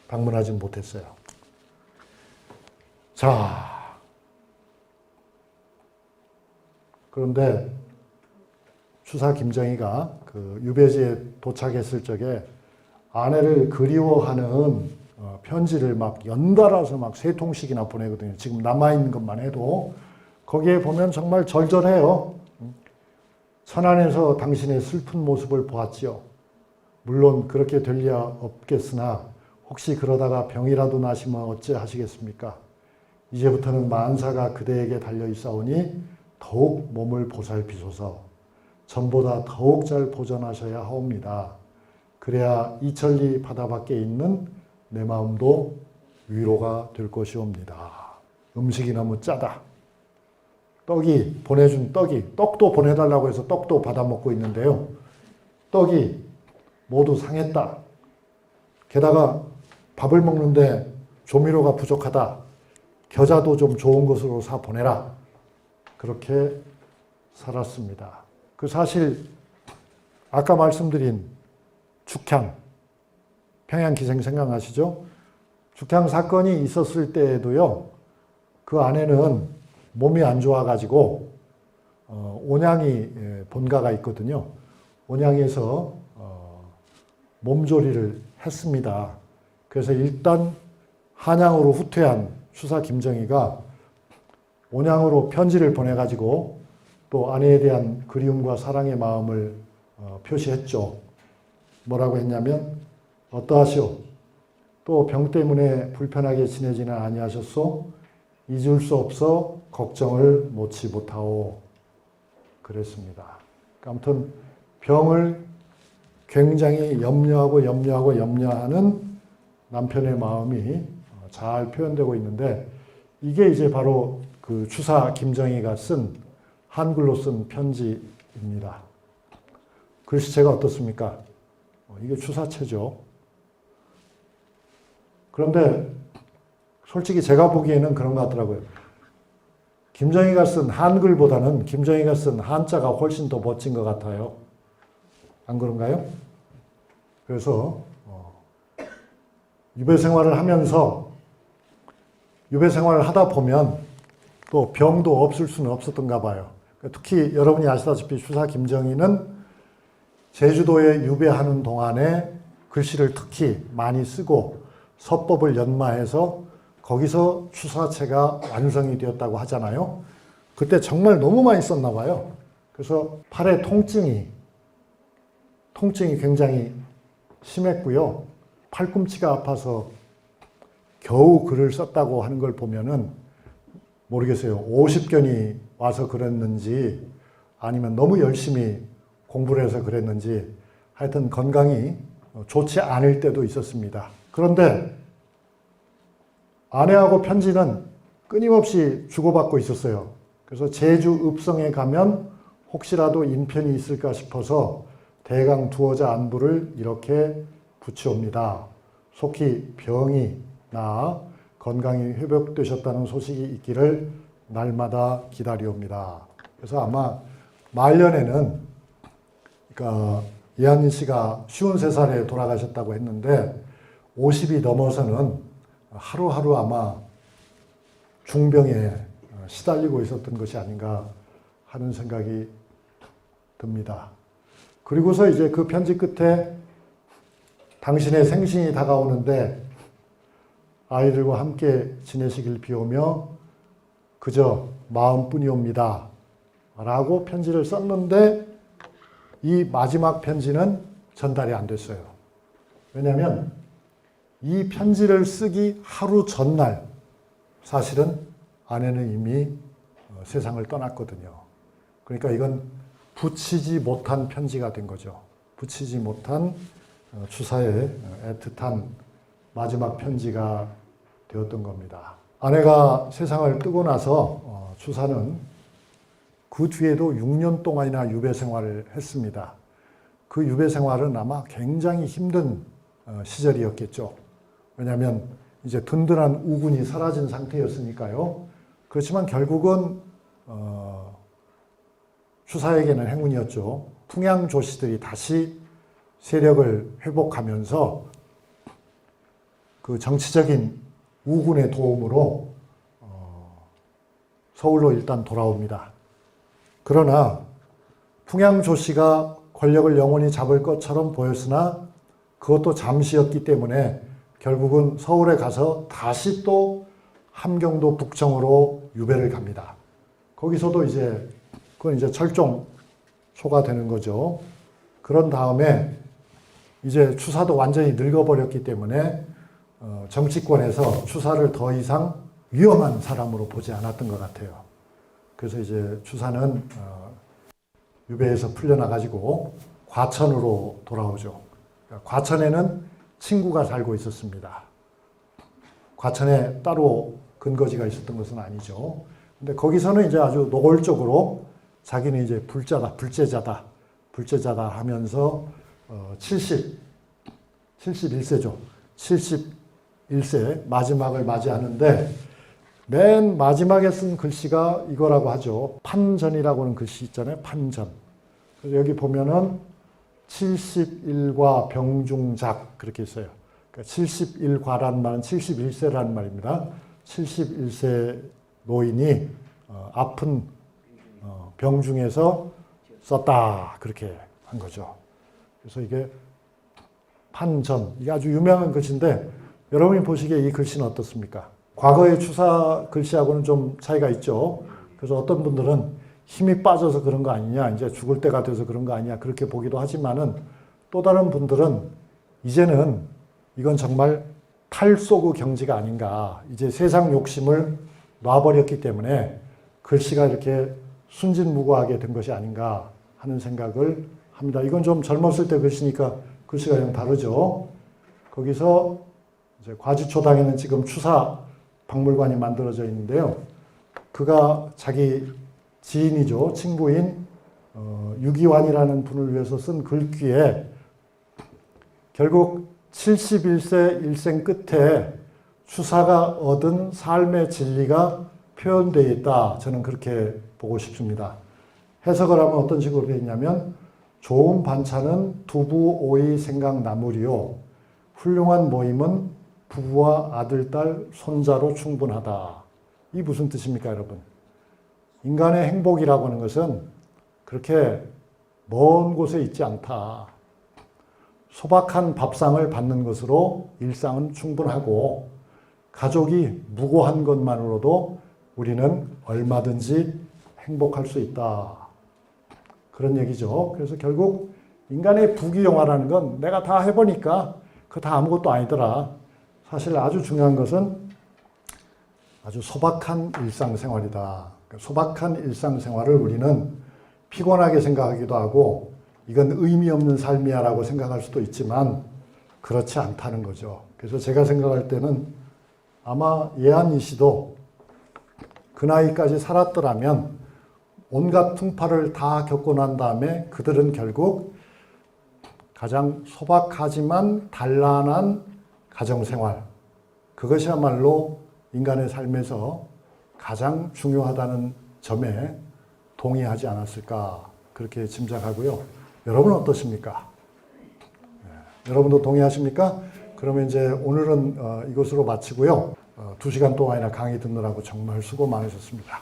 방문하진 못했어요. 자, 그런데 추사 김정희가 그 유배지에 도착했을 적에 아내를 그리워하는 편지를 막 연달아서 막 3통씩이나 보내거든요. 지금 남아있는 것만 해도 거기에 보면 정말 절절해요. 천안에서 당신의 슬픈 모습을 보았지요. 물론 그렇게 될 리야 없겠으나 혹시 그러다가 병이라도 나시면 어찌 하시겠습니까? 이제부터는 만사가 그대에게 달려있사오니 더욱 몸을 보살피소서. 전보다 더욱 잘 보존하셔야 하옵니다. 그래야 이천리 바다 밖에 있는 내 마음도 위로가 될 것이옵니다. 음식이 너무 짜다. 떡이 보내준 떡도 보내달라고 해서 떡도 받아먹고 있는데요. 떡이 모두 상했다. 게다가 밥을 먹는데 조미료가 부족하다. 겨자도 좀 좋은 것으로 사 보내라. 그렇게 살았습니다. 그 사실 아까 말씀드린 죽향, 평양기생 생각나시죠? 죽향 사건이 있었을 때에도요. 그 아내는 몸이 안 좋아가지고 온양이 본가가 있거든요. 온양에서 몸조리를 했습니다. 그래서 일단 한양으로 후퇴한 추사 김정희가 온양으로 편지를 보내가지고 또 아내에 대한 그리움과 사랑의 마음을 표시했죠. 뭐라고 했냐면 어떠하시오? 또 병 때문에 불편하게 지내지는 아니하셨소? 잊을 수 없어 걱정을 못치 못하오. 그랬습니다. 아무튼 병을 굉장히 염려하는 남편의 마음이 잘 표현되고 있는데 이게 이제 바로 그 추사 김정희가 쓴 한글로 쓴 편지입니다. 글씨체가 어떻습니까? 이게 추사체죠. 그런데 솔직히 제가 보기에는 그런 것 같더라고요. 김정희가 쓴 한글보다는 김정희가 쓴 한자가 훨씬 더 멋진 것 같아요. 안 그런가요? 그래서 유배 생활을 하면서 유배 생활을 하다 보면 또 병도 없을 수는 없었던가 봐요. 특히 여러분이 아시다시피 추사 김정희는 제주도에 유배하는 동안에 글씨를 특히 많이 쓰고 서법을 연마해서 거기서 추사체가 완성이 되었다고 하잖아요. 그때 정말 너무 많이 썼나 봐요. 그래서 팔에 통증이 굉장히 심했고요. 팔꿈치가 아파서 겨우 글을 썼다고 하는 걸 보면은 모르겠어요. 50견이 와서 그랬는지 아니면 너무 열심히 공부를 해서 그랬는지 하여튼 건강이 좋지 않을 때도 있었습니다. 그런데 아내하고 편지는 끊임없이 주고받고 있었어요. 그래서 제주 읍성에 가면 혹시라도 인편이 있을까 싶어서 대강 두어자 안부를 이렇게 붙여옵니다. 속히 병이 나아 건강이 회복되셨다는 소식이 있기를 날마다 기다려옵니다. 그래서 아마 말년에는 그러니까 이한희 씨가 53살에 돌아가셨다고 했는데 50이 넘어서는 하루하루 아마 중병에 시달리고 있었던 것이 아닌가 하는 생각이 듭니다. 그리고서 이제 그 편지 끝에 당신의 생신이 다가오는데 아이들과 함께 지내시길 비우며 그저 마음뿐이옵니다. 라고 편지를 썼는데 이 마지막 편지는 전달이 안 됐어요. 왜냐하면 이 편지를 쓰기 하루 전날 사실은 아내는 이미 세상을 떠났거든요. 그러니까 이건 붙이지 못한 편지가 된 거죠. 붙이지 못한 추사의 애틋한 마지막 편지가 되었던 겁니다. 아내가 세상을 뜨고 나서 추사는 그 뒤에도 6년 동안이나 유배 생활을 했습니다. 그 유배 생활은 아마 굉장히 힘든 시절이었겠죠. 왜냐하면 이제 든든한 우군이 사라진 상태였으니까요. 그렇지만 결국은 추사에게는 행운이었죠. 풍양 조씨들이 다시 세력을 회복하면서 그 정치적인 우군의 도움으로 서울로 일단 돌아옵니다. 그러나 풍양 조씨가 권력을 영원히 잡을 것처럼 보였으나 그것도 잠시였기 때문에 결국은 서울에 가서 다시 또 함경도 북청으로 유배를 갑니다. 거기서도 그건 이제 철종소가 되는 거죠. 그런 다음에 이제 추사도 완전히 늙어버렸기 때문에 정치권에서 추사를 더 이상 위험한 사람으로 보지 않았던 것 같아요. 그래서 이제 추사는 유배에서 풀려나가지고 과천으로 돌아오죠. 과천에는 친구가 살고 있었습니다. 과천에 따로 근거지가 있었던 것은 아니죠. 근데 거기서는 이제 아주 노골적으로 자기는 이제 불제자다 하면서 71세죠. 71세 마지막을 맞이하는데 맨 마지막에 쓴 글씨가 이거라고 하죠. 판전이라고 하는 글씨 있잖아요. 판전. 그래서 여기 보면은 71과 병중작 그렇게 있어요. 그러니까 71과라는 말은 71세라는 말입니다. 71세 노인이 아픈 병중에서 썼다 그렇게 한 거죠. 그래서 이게 판전, 이게 아주 유명한 글씨인데 여러분이 보시기에 이 글씨는 어떻습니까? 과거의 추사 글씨하고는 좀 차이가 있죠. 그래서 어떤 분들은 힘이 빠져서 그런 거 아니냐, 이제 죽을 때가 돼서 그런 거 아니냐 그렇게 보기도 하지만은 또 다른 분들은 이제는 이건 정말 탈소그 경지가 아닌가, 이제 세상 욕심을 놔버렸기 때문에 글씨가 이렇게 순진무구하게 된 것이 아닌가 하는 생각을 합니다. 이건 좀 젊었을 때 글씨니까 글씨가 좀 다르죠. 거기서 이제 과지초당에는 지금 추사 박물관이 만들어져 있는데요. 그가 자기 지인이죠. 친구인 유기환이라는 분을 위해서 쓴 글귀에 결국 71세 일생 끝에 추사가 얻은 삶의 진리가 표현되어 있다. 저는 그렇게 보고 싶습니다. 해석을 하면 어떤 식으로 되어 있냐면 좋은 반찬은 두부, 오이, 생강, 나물이요. 훌륭한 모임은 부부와 아들, 딸, 손자로 충분하다. 이 무슨 뜻입니까, 여러분? 인간의 행복이라고 하는 것은 그렇게 먼 곳에 있지 않다. 소박한 밥상을 받는 것으로 일상은 충분하고 가족이 무고한 것만으로도 우리는 얼마든지 행복할 수 있다. 그런 얘기죠. 그래서 결국 인간의 부귀영화라는 건 내가 다 해보니까 그거 다 아무것도 아니더라. 사실 아주 중요한 것은 아주 소박한 일상생활이다. 소박한 일상생활을 우리는 피곤하게 생각하기도 하고 이건 의미 없는 삶이야 라고 생각할 수도 있지만 그렇지 않다는 거죠. 그래서 제가 생각할 때는 아마 예한이 씨도 그 나이까지 살았더라면 온갖 풍파를 다 겪고 난 다음에 그들은 결국 가장 소박하지만 단란한 가정생활, 그것이야말로 인간의 삶에서 가장 중요하다는 점에 동의하지 않았을까 그렇게 짐작하고요. 여러분은 어떠십니까? 네. 여러분도 동의하십니까? 그러면 이제 오늘은 이것으로 마치고요. 2시간 동안이나 강의 듣느라고 정말 수고 많으셨습니다.